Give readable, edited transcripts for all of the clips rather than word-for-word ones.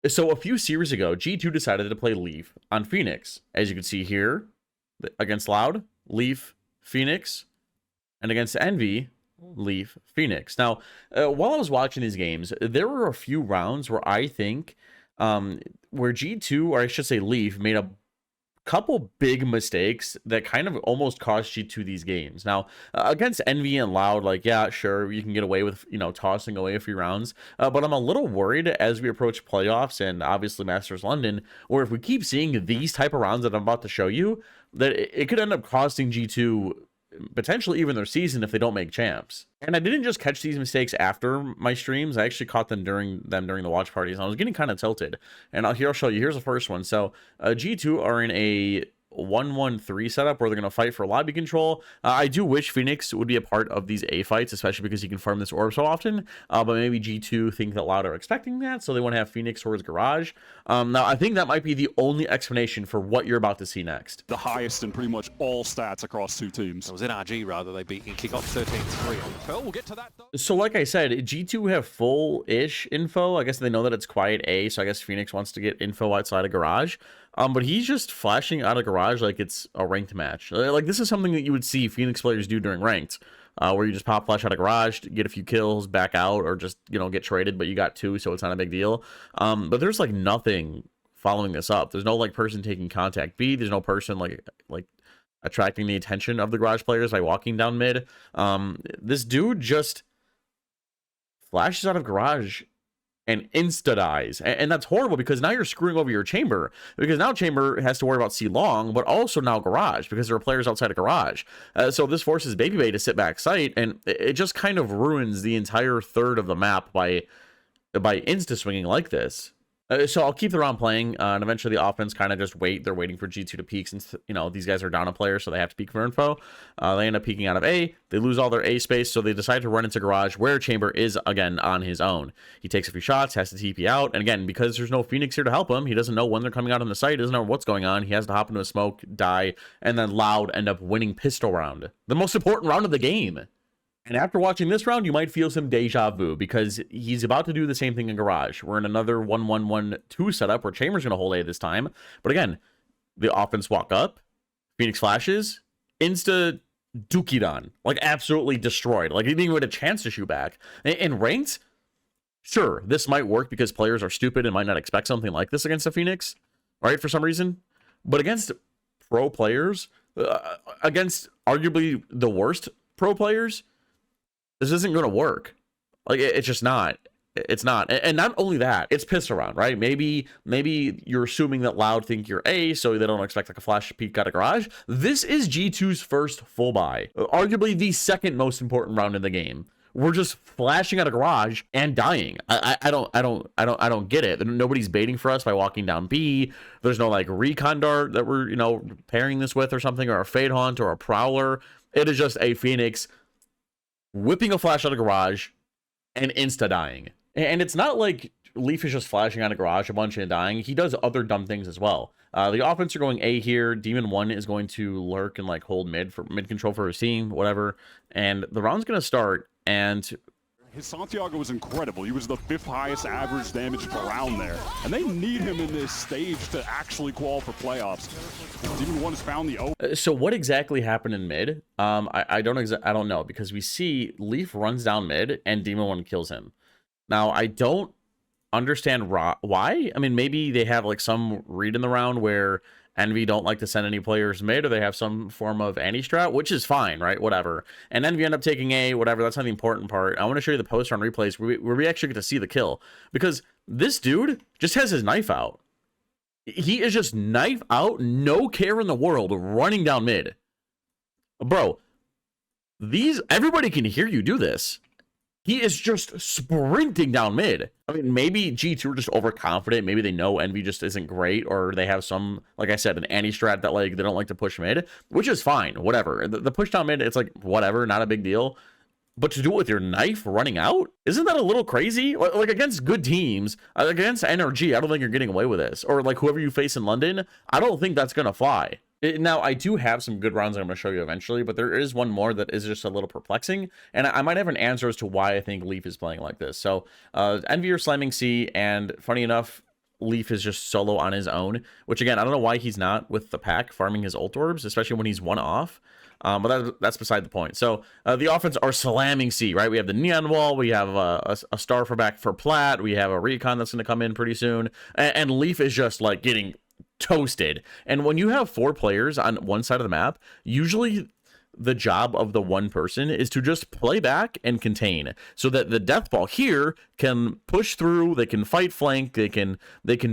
So a few series ago, G2 decided to play Leaf on Phoenix. As you can see here, against Loud, Leaf, Phoenix, and against Envy, Leaf, Phoenix. Now, while I was watching these games, there were a few rounds where I think where G2, or I should say Leaf, made a couple big mistakes that kind of almost cost G2 these games. Now, against Envy and Loud, like, yeah, sure, you can get away with, tossing away a few rounds. But I'm a little worried as we approach playoffs and obviously Masters London, where if we keep seeing these type of rounds that I'm about to show you, that it could end up costing G2 potentially even their season if they don't make champs. And I didn't just catch these mistakes after my streams. I actually caught them during the watch parties. And I was getting kind of tilted. And I'll show you. Here's the first one. So G2 are in a 1-1-3 setup where they're going to fight for lobby control. I do wish Phoenix would be a part of these A fights, especially because he can farm this orb so often. But maybe G2 think that Loud are expecting that, so they want to have Phoenix towards Garage. Now, I think that might be the only explanation for what you're about to see next. The highest in pretty much all stats across two teams. It was in RG, rather. They beat in kickoff 13-3 on Pearl. We'll get to that, though. So like I said, G2 have full-ish info. I guess they know that it's quiet A, so I guess Phoenix wants to get info outside of Garage. But he's just flashing out of Garage like it's a ranked match. Like, this is something that you would see Phoenix players do during ranked, where you just pop flash out of Garage, get a few kills, back out, or just, get traded, but you got 2, so it's not a big deal. But there's, like, nothing following this up. There's no, like, person taking contact B. There's no person, like attracting the attention of the Garage players by walking down mid. This dude just flashes out of Garage and insta-dies. And that's horrible because now you're screwing over your Chamber. Because now Chamber has to worry about C-Long, but also now Garage, because there are players outside of Garage. So this forces Baby Bay to sit back site, and it just kind of ruins the entire third of the map by insta-swinging like this. So I'll keep the round playing, and eventually the offense kind of just wait. They're waiting for G2 to peek since, these guys are down a player, so they have to peek for info. They end up peeking out of A. They lose all their A space, so they decide to run into Garage, where Chamber is, again, on his own. He takes a few shots, has to TP out, and again, because there's no Phoenix here to help him, he doesn't know when they're coming out on the site, doesn't know what's going on. He has to hop into a smoke, die, and then Loud end up winning pistol round. The most important round of the game. And after watching this round, you might feel some deja vu because he's about to do the same thing in Garage. We're in another 1-1-1-2 setup where Chamber's going to hold A this time. But again, the offense walk up, Phoenix flashes, insta Dookie-don, like absolutely destroyed. Like he didn't even get a chance to shoot back. In ranked, sure, this might work because players are stupid and might not expect something like this against a Phoenix, right, for some reason. But against pro players, against arguably the worst pro players, this isn't going to work. Like, it's just not. It's not. And not only that, it's pistol round, right? Maybe you're assuming that Loud think you're A, so they don't expect like a flash peek out of Garage. This is G2's first full buy. Arguably the second most important round in the game. We're just flashing out of Garage and dying. I don't get it. Nobody's baiting for us by walking down B. There's no like recon dart that we're, pairing this with or something, or a Fade Haunt or a Prowler. It is just a Phoenix whipping a flash out of Garage and insta dying. And it's not like Leaf is just flashing out of Garage a bunch and dying. He does other dumb things as well. The offense are going A here. Demon 1 is going to lurk and like hold mid for mid control for his team, whatever. And the round's going to start. And his Santiago was incredible. He was the 5th highest average damage per round there. And they need him in this stage to actually qualify for playoffs. Demon 1 has found the open. So what exactly happened in mid? I don't know, because we see Leaf runs down mid and Demon 1 kills him. Now, I don't understand why. I mean, maybe they have like some read in the round where Envy don't like to send any players mid, or they have some form of anti-strat, which is fine, right? Whatever. And Envy end up taking A, whatever. That's not the important part. I want to show you the post-round replays where we actually get to see the kill. Because this dude just has his knife out. He is just knife out, no care in the world, running down mid. Bro, everybody can hear you do this. He is just sprinting down mid. I mean, maybe G2 are just overconfident. Maybe they know Envy just isn't great, or they have some, like I said, an anti-strat that like they don't like to push mid, which is fine, whatever. The push down mid, it's like whatever, not a big deal. But to do it with your knife running out, isn't that a little crazy? Like against good teams, against NRG, I don't think you're getting away with this. Or like whoever you face in London, I don't think that's gonna fly. Now, I do have some good rounds I'm going to show you eventually, but there is one more that is just a little perplexing, and I might have an answer as to why I think Leaf is playing like this. So, Envy are slamming C, and funny enough, Leaf is just solo on his own, which again, I don't know why he's not with the pack farming his ult orbs, especially when he's one off. But that's beside the point. So the offense are slamming C, right? We have the Neon Wall. We have a star for back for Plat. We have a Recon that's going to come in pretty soon. And Leaf is just like getting toasted. And when you have 4 players on one side of the map, usually the job of the one person is to just play back and contain, so that the death ball here can push through, they can fight flank, they can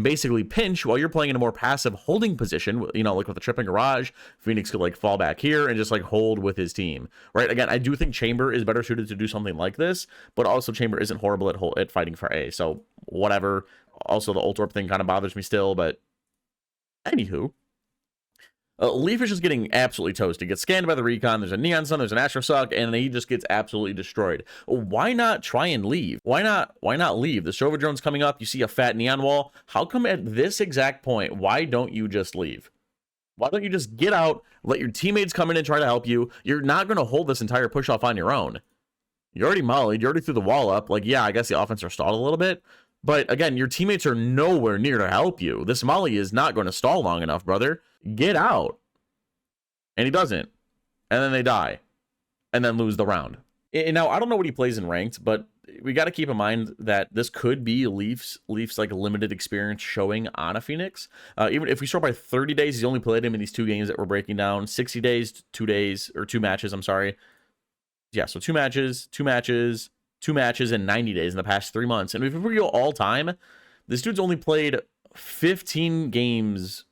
basically pinch while you're playing in a more passive holding position, you know, like with the tripping garage. Phoenix could like fall back here and just like hold with his team, right? Again, I do think Chamber is better suited to do something like this, but also Chamber isn't horrible at fighting for A, so whatever. Also the ult orb thing kind of bothers me still, but anywho, Leaf is just getting absolutely toasted. Gets scanned by the Recon. There's a Neon Sun. There's an Astro Suck, and he just gets absolutely destroyed. Why not try and leave? Why not leave? The Sova drone's coming up. You see a fat Neon Wall. How come at this exact point, why don't you just leave? Why don't you just get out, let your teammates come in and try to help you? You're not going to hold this entire push off on your own. You already mollied. You already threw the wall up. Like, yeah, I guess the offense are stalled a little bit. But again, your teammates are nowhere near to help you. This molly is not going to stall long enough, brother. Get out. And he doesn't. And then they die. And then lose the round. And now, I don't know what he plays in ranked, but we got to keep in mind that this could be Leaf's like limited experience showing on a Phoenix. Even if we start by 30 days, he's only played him in these 2 games that we're breaking down. 60 days, 2 days, or 2 matches, I'm sorry. Yeah, so 2 matches, 2 matches, 2 matches in 90 days in the past 3 months. And if we go all time, this dude's only played 15 games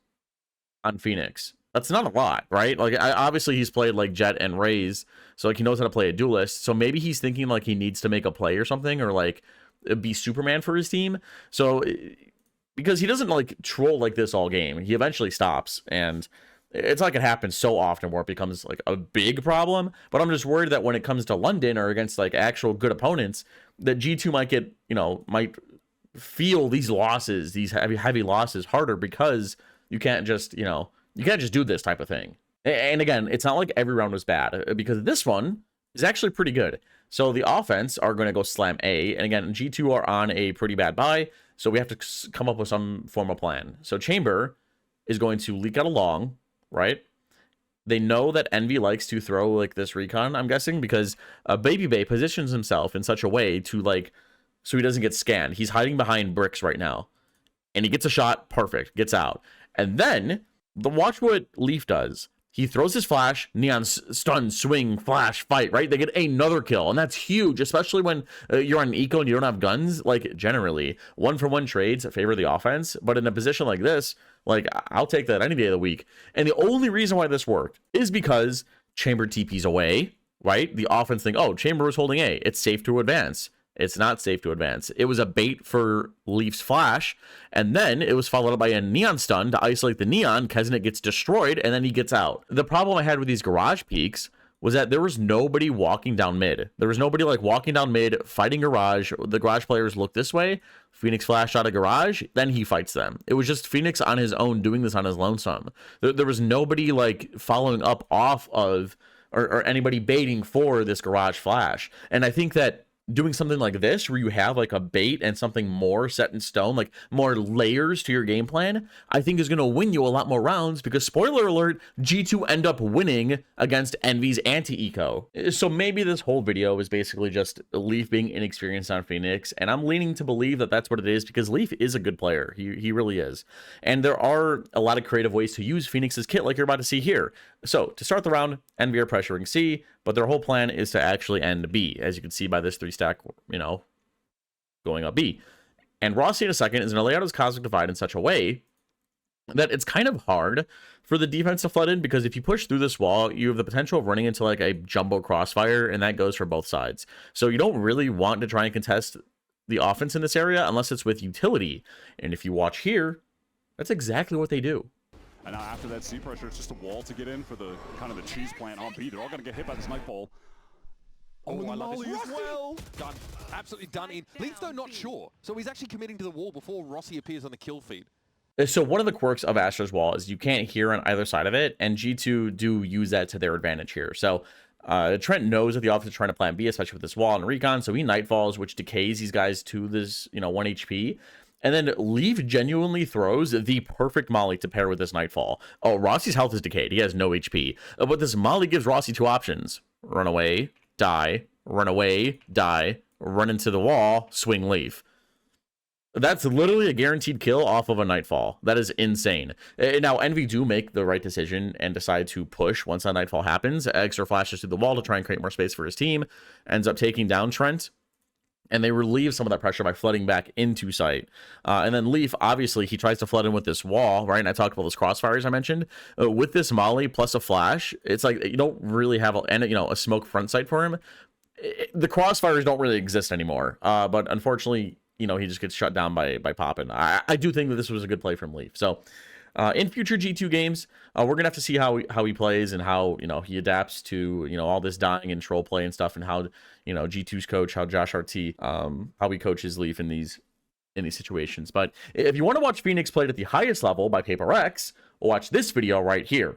on Phoenix. That's not a lot, right? Like, obviously he's played like Jet and Raze, so like he knows how to play a duelist. So maybe he's thinking like he needs to make a play or something, or like be Superman for his team. So because he doesn't like troll like this all game, he eventually stops, and it's like it happens so often where it becomes like a big problem. But I'm just worried that when it comes to London or against like actual good opponents, that G2 might get, you know, might feel these losses, these heavy losses harder, because you can't just, you know, you can't just do this type of thing. And again, it's not like every round was bad, because this one is actually pretty good. So the offense are going to go slam A. And again, G2 are on a pretty bad buy, so we have to come up with some form of plan. So Chamber is going to leak out a long, right? They know that Envy likes to throw like this Recon, I'm guessing, because Baby Bay positions himself in such a way to like, so he doesn't get scanned. He's hiding behind bricks right now. And he gets a shot, perfect, gets out. And then watch what Leaf does. He throws his flash, Neon stun, swing, flash, fight, right? They get another kill, and that's huge, especially when you're on an eco and you don't have guns. Like, generally, 1-for-1 trades favor the offense, but in a position like this, like, I'll take that any day of the week. And the only reason why this worked is because Chamber TP's away, right? The offense think, oh, Chamber was holding A. It's safe to advance. It's not safe to advance. It was a bait for Leaf's flash, and then it was followed up by a Neon stun to isolate the Neon. Keznit gets destroyed, and then he gets out. The problem I had with these garage peaks was that there was nobody walking down mid. There was nobody like walking down mid, fighting garage. The garage players look this way. Phoenix flashed out of garage, then he fights them. It was just Phoenix on his own doing this on his lonesome. There was nobody like following up off of, or anybody baiting for this garage flash. And I think that doing something like this, where you have like a bait and something more set in stone, like more layers to your game plan, I think is going to win you a lot more rounds, because spoiler alert, G2 end up winning against Envy's anti-eco. So maybe this whole video is basically just Leaf being inexperienced on Phoenix, and I'm leaning to believe that that's what it is, because Leaf is a good player. He really is. And there are a lot of creative ways to use Phoenix's kit, like you're about to see here. So to start the round, Envy are pressuring C, but their whole plan is to actually end B, as you can see by this 3-stack, you know, going up B. And Rossi in a second is going to lay out his Cosmic Divide in such a way that it's kind of hard for the defense to flood in, because if you push through this wall, you have the potential of running into like a jumbo crossfire, and that goes for both sides. So you don't really want to try and contest the offense in this area unless it's with utility. And if you watch here, that's exactly what they do. And now after that C pressure, it's just a wall to get in for the kind of the cheese plant on B. They're all going to get hit by this Nightfall. Oh, I love this. Molly as well. Done. Absolutely done in. Leaf, though, not sure. So he's actually committing to the wall before Rossi appears on the kill feed. So one of the quirks of Astro's wall is you can't hear on either side of it, and G2 do use that to their advantage here. So Trent knows that the offense is trying to plan B, especially with this wall and Recon, so he Nightfalls, which decays these guys to this, you know, 1 HP. And then Leaf genuinely throws the perfect molly to pair with this Nightfall. Oh, Rossi's health is decayed. He has no HP. But this molly gives Rossi 2 options. Run away, die, run away, die, run into the wall, swing Leaf. That's literally a guaranteed kill off of a Nightfall. That is insane. Now, Envy do make the right decision and decide to push once that Nightfall happens. Extra flashes through the wall to try and create more space for his team. Ends up taking down Trent. And they relieve some of that pressure by flooding back into site. And then Leaf, obviously, he tries to flood in with this wall, right? And I talked about those crossfires I mentioned. With this molly plus a flash, it's like you don't really have a smoke front sight for him. The crossfires don't really exist anymore. But unfortunately, he just gets shut down by Poppin. I do think that this was a good play from Leaf. So in future G2 games, we're going to have to see how he plays and how, he adapts to, all this dying and troll play and stuff, and how, G2's coach, how Josh RT, how he coaches Leaf in these situations. But if you want to watch Phoenix played at the highest level by Paper X, watch this video right here.